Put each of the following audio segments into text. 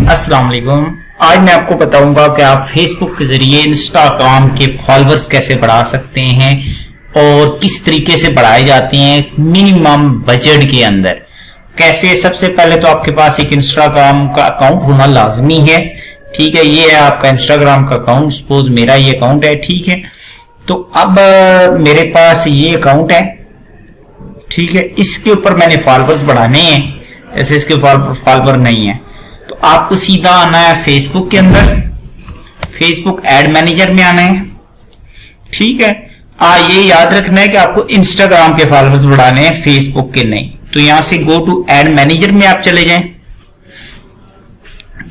अस्सलाम वालेकुम। आज मैं आपको बताऊंगा कि आप फेसबुक के जरिए इंस्टाग्राम के फॉलोअर्स कैसे बढ़ा सकते हैं और किस तरीके से बढ़ाए जाते हैं मिनिमम बजट के अंदर। कैसे? सबसे पहले तो आपके पास एक इंस्टाग्राम का अकाउंट होना लाजमी है। ठीक है, ये है आपका इंस्टाग्राम का अकाउंट। सपोज मेरा ये अकाउंट है। ठीक है, तो अब मेरे पास ये अकाउंट है। ठीक है, इसके ऊपर मैंने फॉलोअर्स बढ़ाने हैं। जैसे इसके फॉलोअर नहीं है तो आपको सीधा आना है फेसबुक के अंदर, फेसबुक एड मैनेजर में आना है। ठीक है, ये याद रखना है कि आपको इंस्टाग्राम के फॉलोअर्स बढ़ाने हैं, फेसबुक के नहीं। तो यहां से गो टू एड मैनेजर में आप चले जाएं।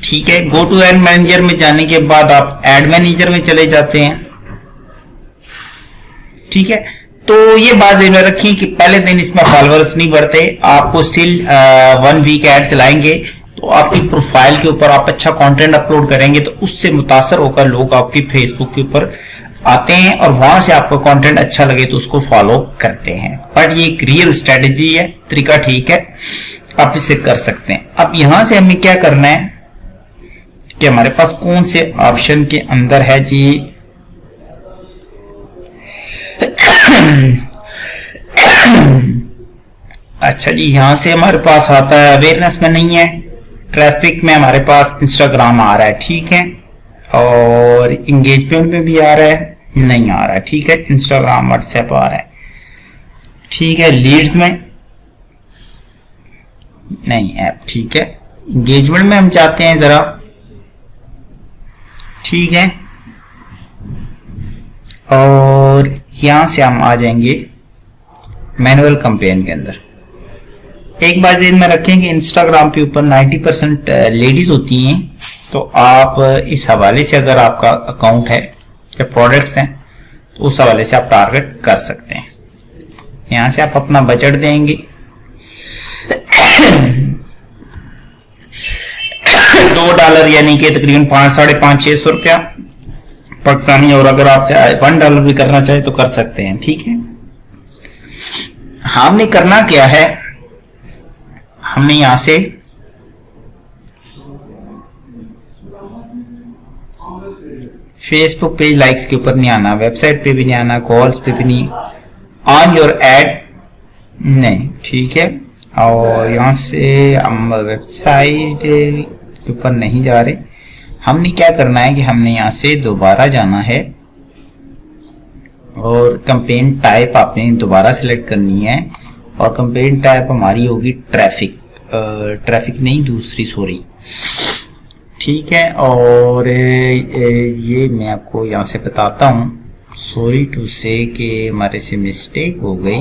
ठीक है, गो टू एड मैनेजर में जाने के बाद आप एड मैनेजर में चले जाते हैं। ठीक है, तो ये बात ध्यान रखिए कि पहले दिन इसमें फॉलोअर्स नहीं बढ़ते। आपको स्टिल 1 वीक एड चलाएंगे तो आपकी प्रोफाइल के ऊपर आप अच्छा कंटेंट अपलोड करेंगे तो उससे मुतासर होकर लोग आपकी फेसबुक के ऊपर आते हैं और वहां से आपका कंटेंट अच्छा लगे तो उसको फॉलो करते हैं। बट ये एक रियल स्ट्रेटेजी है, तरीका ठीक है, आप इसे कर सकते हैं। अब यहां से हमें क्या करना है कि हमारे पास कौन से ऑप्शन के अंदर है जी। अच्छा जी, यहां से हमारे पास आता है अवेयरनेस में नहीं है, ट्रैफिक में हमारे पास इंस्टाग्राम आ रहा है। ठीक है, और इंगेजमेंट में भी आ रहा है, नहीं आ रहा है। ठीक है, इंस्टाग्राम व्हाट्सएप आ रहा है। ठीक है, लीड्स में नहीं ऐप। ठीक है, इंगेजमेंट में हम चाहते हैं जरा। ठीक है, और यहां से हम आ जाएंगे मैनुअल कैंपेन के अंदर। एक बात ध्यान में रखें कि इंस्टाग्राम के ऊपर 90% लेडीज होती हैं, तो आप इस हवाले से अगर आपका अकाउंट है या प्रोडक्ट्स हैं तो उस हवाले से आप टारगेट कर सकते हैं। यहां से आप अपना बजट देंगे $2 यानी कि तकरीबन 500-600 रुपया पाकिस्तानी, और अगर आप $1 भी करना चाहे तो कर सकते हैं। ठीक है, हमने करना क्या है, हमने यहां से फेसबुक पेज लाइक्स के ऊपर नहीं आना, वेबसाइट पे भी नहीं आना, कॉल्स पे भी नहीं, ऑन योर एड नहीं। ठीक है, और यहां से हम वेबसाइट के ऊपर नहीं जा रहे। हमने क्या करना है कि हमने यहां से दोबारा जाना है और कैंपेन टाइप आपने दोबारा सिलेक्ट करनी है, और कैंपेन टाइप हमारी होगी ट्रैफिक नहीं, दूसरी, सॉरी। ठीक है, और ये मैं आपको यहां से बताता हूं, सॉरी टू से कि हमारे से मिस्टेक हो गई।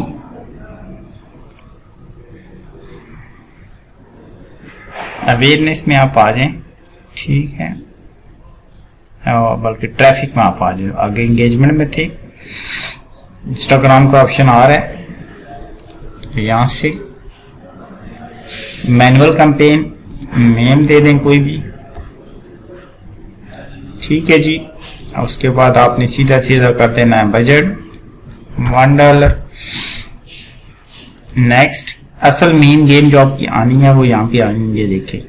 अवेयरनेस में आप आ जाएं। ठीक है, बल्कि ट्रैफिक में आप आ जाए। आगे एंगेजमेंट में थे, इंस्टाग्राम का ऑप्शन आ रहा है, तो यहां से मैनुअल कैंपेन नेम दे दें कोई भी। ठीक है जी, उसके बाद आपने सीधा सीधा कर देना है बजट $1। नेक्स्ट, असल मेन गेम जो आपकी आनी है वो यहाँ पे आनी है। देखिए,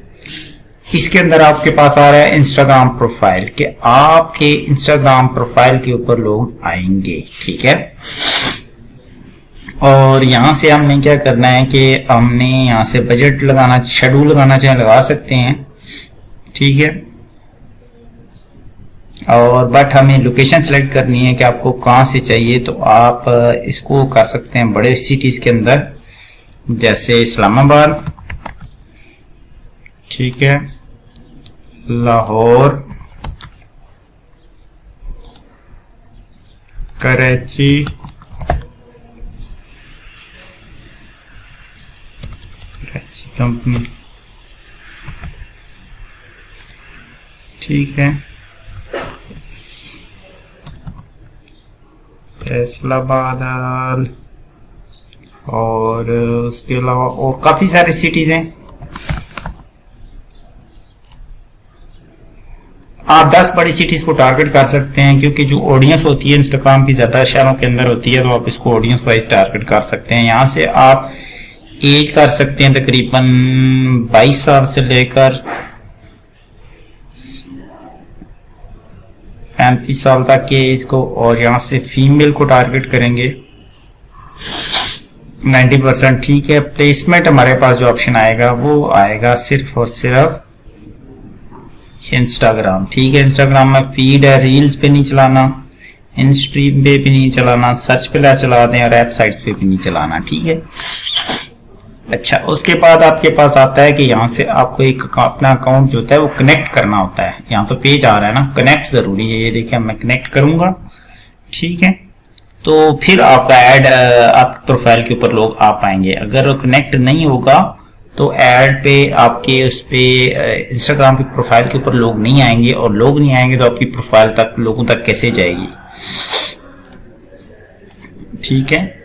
इसके अंदर आपके पास आ रहा है इंस्टाग्राम प्रोफाइल, के आपके इंस्टाग्राम प्रोफाइल के ऊपर लोग आएंगे। ठीक है, और यहां से हमने क्या करना है कि हमने यहां से बजट लगाना, शेड्यूल लगाना चाहे लगा सकते हैं। ठीक है, और बट हमें लोकेशन सेलेक्ट करनी है कि आपको कहां से चाहिए, तो आप इसको कर सकते हैं बड़े सिटीज के अंदर, जैसे इस्लामाबाद। ठीक है, लाहौर, कराची, कंपनी। ठीक है, फैसलाबाद, और उसके अलावा और काफी सारे सिटीज हैं। आप 10 बड़ी सिटीज को टारगेट कर सकते हैं, क्योंकि जो ऑडियंस होती है इंस्टाग्राम की ज्यादा शहरों के अंदर होती है, तो आप इसको ऑडियंस वाइज टारगेट कर सकते हैं। यहाँ से आप एज कर सकते हैं तकरीबन 22 साल से लेकर 35 साल तक के एज को, और यहाँ से फीमेल को टारगेट करेंगे 90%। ठीक है, प्लेसमेंट हमारे पास जो ऑप्शन आएगा वो आएगा सिर्फ और सिर्फ इंस्टाग्राम। ठीक है, इंस्टाग्राम में फीड है, रील्स पे नहीं चलाना, इंस्ट्रीम पे भी नहीं चलाना, सर्च पे ला चला दें, और ऐप साइट्स पे भी नहीं चलाना। ठीक है, अच्छा, उसके बाद आपके पास आता है कि यहाँ से आपको एक अपना अकाउंट जो होता है वो कनेक्ट करना होता है। यहाँ तो पेज आ रहा है ना, कनेक्ट जरूरी है। ये देखिए मैं कनेक्ट करूंगा। ठीक है, तो फिर आपका ऐड आपके प्रोफाइल के ऊपर लोग आ पाएंगे। अगर कनेक्ट नहीं होगा तो ऐड पे आपके उस पे इंस्टाग्राम की प्रोफाइल के ऊपर लोग नहीं आएंगे, और लोग नहीं आएंगे तो आपकी प्रोफाइल तक लोगों तक कैसे जाएगी। ठीक है,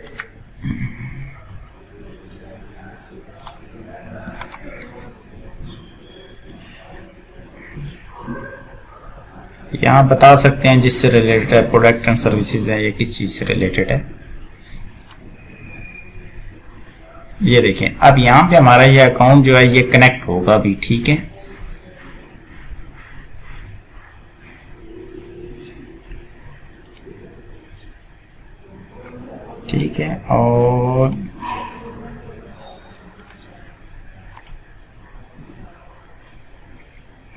यहाँ बता सकते हैं जिससे रिलेटेड है, प्रोडक्ट एंड सर्विसेज है या किस चीज से रिलेटेड है। ये देखें, अब यहाँ पे हमारा ये अकाउंट जो है ये कनेक्ट होगा अभी। ठीक है, ठीक है, और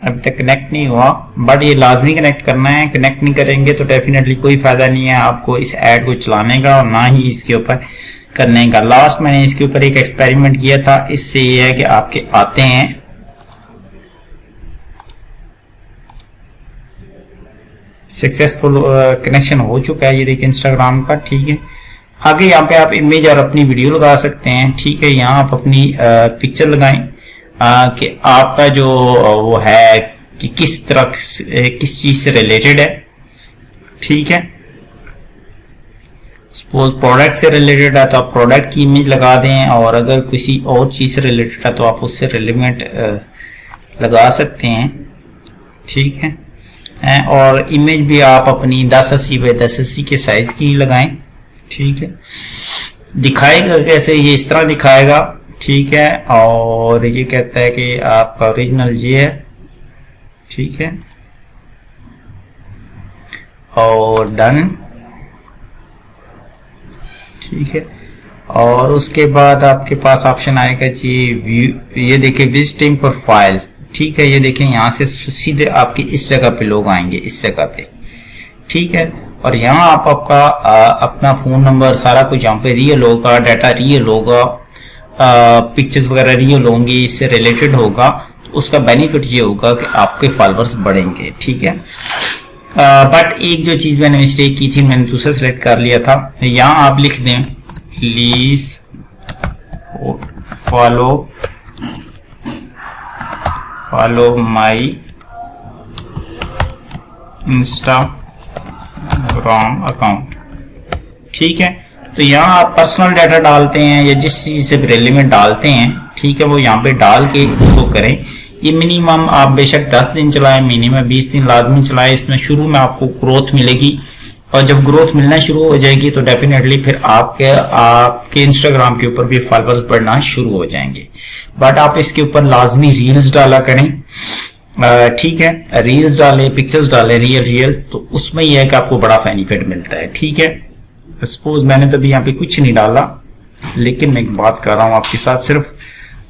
अभी तक कनेक्ट नहीं हुआ, बट ये लाजमी कनेक्ट करना है। कनेक्ट नहीं करेंगे तो डेफिनेटली कोई फायदा नहीं है आपको इस ऐड को चलाने का, और ना ही इसके ऊपर करने का। लास्ट मैंने इसके ऊपर एक एक्सपेरिमेंट किया था, इससे ये है कि आपके आते हैं सक्सेसफुल कनेक्शन हो चुका है। ये देखिए इंस्टाग्राम का। ठीक है, आगे यहाँ पे आप इमेज और अपनी वीडियो लगा सकते हैं। ठीक है, यहाँ आप अपनी पिक्चर लगाएं कि आपका जो वो है कि किस तरह किस चीज से रिलेटेड है। ठीक है, सपोज प्रोडक्ट से रिलेटेड है तो आप प्रोडक्ट की इमेज लगा दें, और अगर किसी और चीज से रिलेटेड है तो आप उससे रिलेवेंट लगा सकते हैं। ठीक है, और इमेज भी आप अपनी 1080 बाय 1080 के साइज की लगाएं। ठीक है, दिखाएगा कैसे, ये इस तरह दिखाएगा। ठीक है, और ये कहता है कि आपका ओरिजिनल ये है। ठीक है, और डन। ठीक है, और उसके बाद आपके पास ऑप्शन आएगा जी व्यू। ये देखिए विजिटिंग प्रोफाइल। ठीक है, ये देखें यहाँ से सीधे आपकी इस जगह पे लोग आएंगे, इस जगह पे। ठीक है, और यहाँ आप आपका अपना फोन नंबर सारा कुछ यहाँ पे रियल होगा, डाटा रियल होगा, पिक्चर्स वगैरह रियल होंगी, इससे रिलेटेड होगा। तो उसका बेनिफिट ये होगा कि आपके फॉलोअर्स बढ़ेंगे। ठीक है, बट एक जो चीज मैंने मिस्टेक की थी, मैंने दूसरा सेलेक्ट कर लिया था। यहाँ आप लिख दें please follow my Instagram account. ठीक है, तो यहाँ आप पर्सनल डाटा डालते हैं या जिस चीज से रिलेवेंट डालते हैं। ठीक है, वो यहाँ पे डाल के इसको करें। ये मिनिमम आप बेशक 10 दिन चलाएं, महीने में 20 दिन लाजमी चलाएं। इसमें शुरू में आपको ग्रोथ मिलेगी, और जब ग्रोथ मिलना शुरू हो जाएगी तो डेफिनेटली फिर आपके इंस्टाग्राम के ऊपर भी फॉलोअर्स बढ़ना शुरू हो जाएंगे। बट आप इसके ऊपर लाजमी रील्स डाला करें। ठीक है, रील्स डालें, पिक्चर्स डालें रियल, तो उसमें यह है कि आपको बड़ा बेनिफिट मिलता है। ठीक है, सपोज मैंने तो अभी यहाँ पे कुछ नहीं डाला, लेकिन मैं एक बात कर रहा हूँ आपके साथ सिर्फ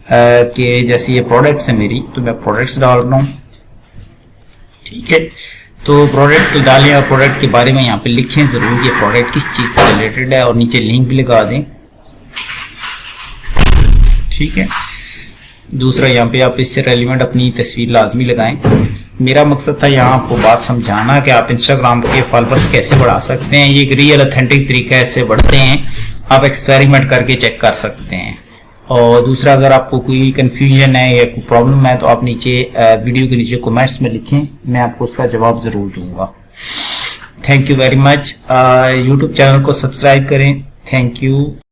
कि जैसे ये प्रोडक्ट्स है मेरी, तो मैं प्रोडक्ट्स डाल रहा हूँ। ठीक है, तो प्रोडक्ट डालें और प्रोडक्ट के बारे में यहाँ पे लिखें जरूर कि प्रोडक्ट किस चीज से रिलेटेड है, और नीचे लिंक भी लगा दें। ठीक है, दूसरा यहाँ पे आप इससे रेलिवेंट अपनी तस्वीर लाजमी लगाएं। मेरा मकसद था यहाँ आपको बात समझाना कि आप इंस्टाग्राम के फॉलोअर्स कैसे बढ़ा सकते हैं। ये एक रियल ऑथेंटिक तरीका है, इससे बढ़ते हैं। आप एक्सपेरिमेंट करके चेक कर सकते हैं। और दूसरा, अगर आपको कोई कंफ्यूजन है या कोई प्रॉब्लम है तो आप नीचे वीडियो के नीचे कमेंट्स में लिखें, मैं आपको उसका जवाब जरूर दूंगा। Thank you very much. YouTube channel को सब्सक्राइब करें। Thank you.